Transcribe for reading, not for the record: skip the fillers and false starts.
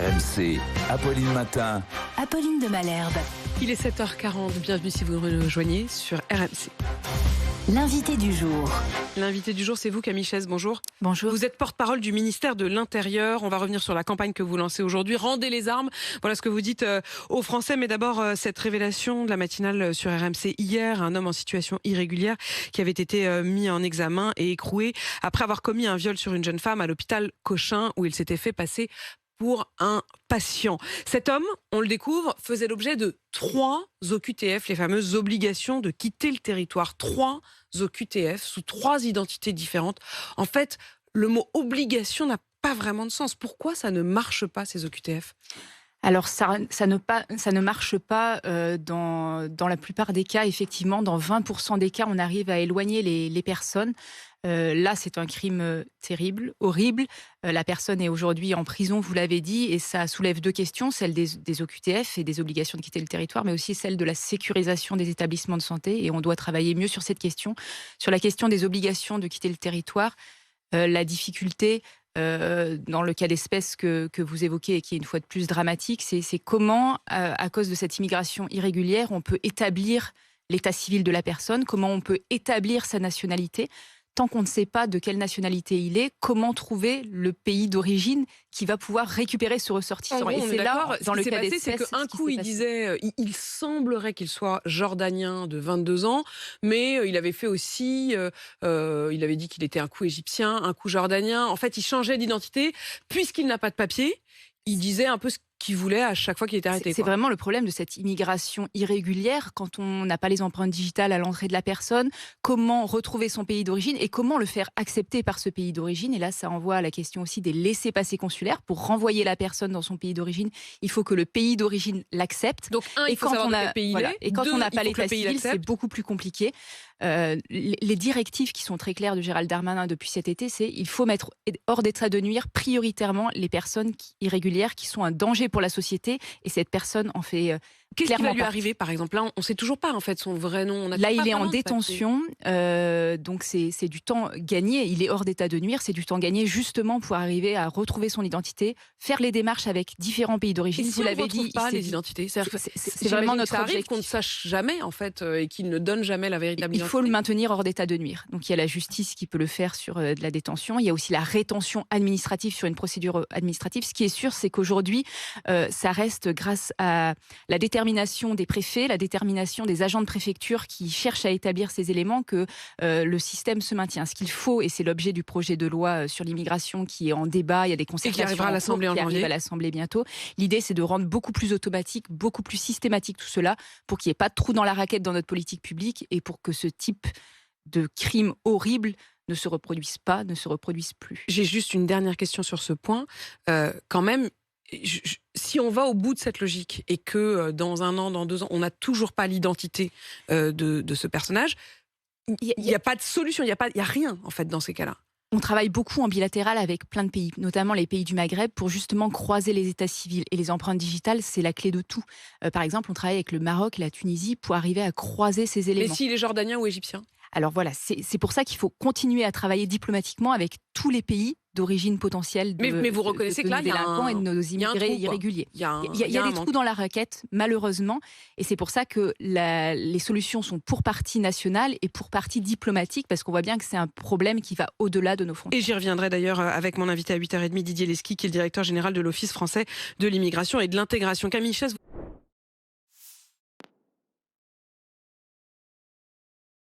RMC, Apolline Matin. Apolline de Malherbe. Il est 7h40, bienvenue si vous nous rejoignez sur RMC. L'invité du jour. L'invité du jour, c'est vous, Camille Chaise, bonjour. Bonjour. Vous êtes porte-parole du ministère de l'Intérieur. On va revenir sur la campagne que vous lancez aujourd'hui. Rendez les armes. Voilà ce que vous dites aux Français. Mais d'abord, cette révélation de la matinale sur RMC hier. Un homme en situation irrégulière qui avait été mis en examen et écroué après avoir commis un viol sur une jeune femme à l'hôpital Cochin où il s'était fait passer pour un patient. Cet homme, on le découvre, faisait l'objet de 3 OQTF, les fameuses obligations de quitter le territoire. 3 OQTF sous 3 identités différentes. En fait, le mot obligation n'a pas vraiment de sens. Pourquoi ça ne marche pas, ces OQTF ? Alors ça ne marche pas dans la plupart des cas. Effectivement, dans 20% des cas, on arrive à éloigner les personnes. Là, c'est un crime terrible, horrible. La personne est aujourd'hui en prison, vous l'avez dit, et ça soulève 2 questions, celle des OQTF et des obligations de quitter le territoire, mais aussi celle de la sécurisation des établissements de santé. Et on doit travailler mieux sur cette question. Sur la question des obligations de quitter le territoire, la difficulté dans le cas d'espèce que vous évoquez et qui est une fois de plus dramatique, c'est comment, à cause de cette immigration irrégulière, on peut établir l'état civil de la personne, comment on peut établir sa nationalité. Tant qu'on ne sait pas de quelle nationalité il est, comment trouver le pays d'origine qui va pouvoir récupérer ce ressortissant. Et c'est là, dans le cas d'espèce, c'est qu'un coup il disait, il semblerait qu'il soit jordanien de 22 ans, mais il avait fait aussi, il avait dit qu'il était un coup égyptien, un coup jordanien. En fait, il changeait d'identité puisqu'il n'a pas de papier. Il disait un peu ce qu'il voulait à chaque fois qu'il était arrêté. C'est vraiment le problème de cette immigration irrégulière quand on n'a pas les empreintes digitales à l'entrée de la personne. Comment retrouver son pays d'origine et comment le faire accepter par ce pays d'origine. Et là, ça envoie à la question aussi des laissez-passer consulaires. Pour renvoyer la personne dans son pays d'origine, il faut que le pays d'origine l'accepte. Donc, il faut savoir quel pays il est. Et quand 2, on n'a pas l'état civil, civil, c'est beaucoup plus compliqué. Les directives qui sont très claires de Gérald Darmanin depuis cet été, c'est il faut mettre hors d'état de nuire prioritairement les personnes irrégulières qui sont un danger pour la société, et cette personne en fait Qu'est-ce qui va lui arriver, par exemple? Là, on ne sait toujours pas, en fait, son vrai nom. Là, il est en détention, donc c'est du temps gagné. Il est hors d'état de nuire, c'est du temps gagné justement pour arriver à retrouver son identité, faire les démarches avec différents pays d'origine. Et si vous l'avez dit, pas les identités, c'est vraiment notre objectif. objectif. Qu'on ne sache jamais, en fait, et qu'il ne donne jamais la véritable identité. Il faut le maintenir hors d'état de nuire. Donc il y a la justice qui peut le faire sur de la détention. Il y a aussi la rétention administrative sur une procédure administrative. Ce qui est sûr, c'est qu'aujourd'hui, ça reste grâce à la détermination des préfets, la détermination des agents de préfecture qui cherchent à établir ces éléments que le système se maintient. Ce qu'il faut, et c'est l'objet du projet de loi sur l'immigration qui est en débat, il y a des concertations et qui arrivera à l'Assemblée en janvier. Qui arrive à l'Assemblée bientôt. L'idée, c'est de rendre beaucoup plus automatique, beaucoup plus systématique tout cela pour qu'il n'y ait pas de trou dans la raquette dans notre politique publique et pour que ce type de crime horrible ne se reproduise pas, ne se reproduise plus. J'ai juste une dernière question sur ce point. Quand même, si on va au bout de cette logique et que dans 1 an, dans 2 ans, on n'a toujours pas l'identité de ce personnage, il n'y a pas de solution, il n'y a rien en fait dans ces cas-là. On travaille beaucoup en bilatéral avec plein de pays, notamment les pays du Maghreb, pour justement croiser les états civils. Et les empreintes digitales, c'est la clé de tout. Par exemple, on travaille avec le Maroc et la Tunisie pour arriver à croiser ces éléments. Mais s'il est jordanien ou égyptien ? Alors voilà, c'est pour ça qu'il faut continuer à travailler diplomatiquement avec tous les pays d'origine potentielle mais vous reconnaissez que là, il y a délinquants et de nos immigrés irréguliers. Il y a des trous dans la raquette, malheureusement, et c'est pour ça que les solutions sont pour partie nationales et pour partie diplomatiques, parce qu'on voit bien que c'est un problème qui va au-delà de nos frontières. Et j'y reviendrai d'ailleurs avec mon invité à 8h30, Didier Lesky, qui est le directeur général de l'Office français de l'immigration et de l'intégration. Camille Chaise.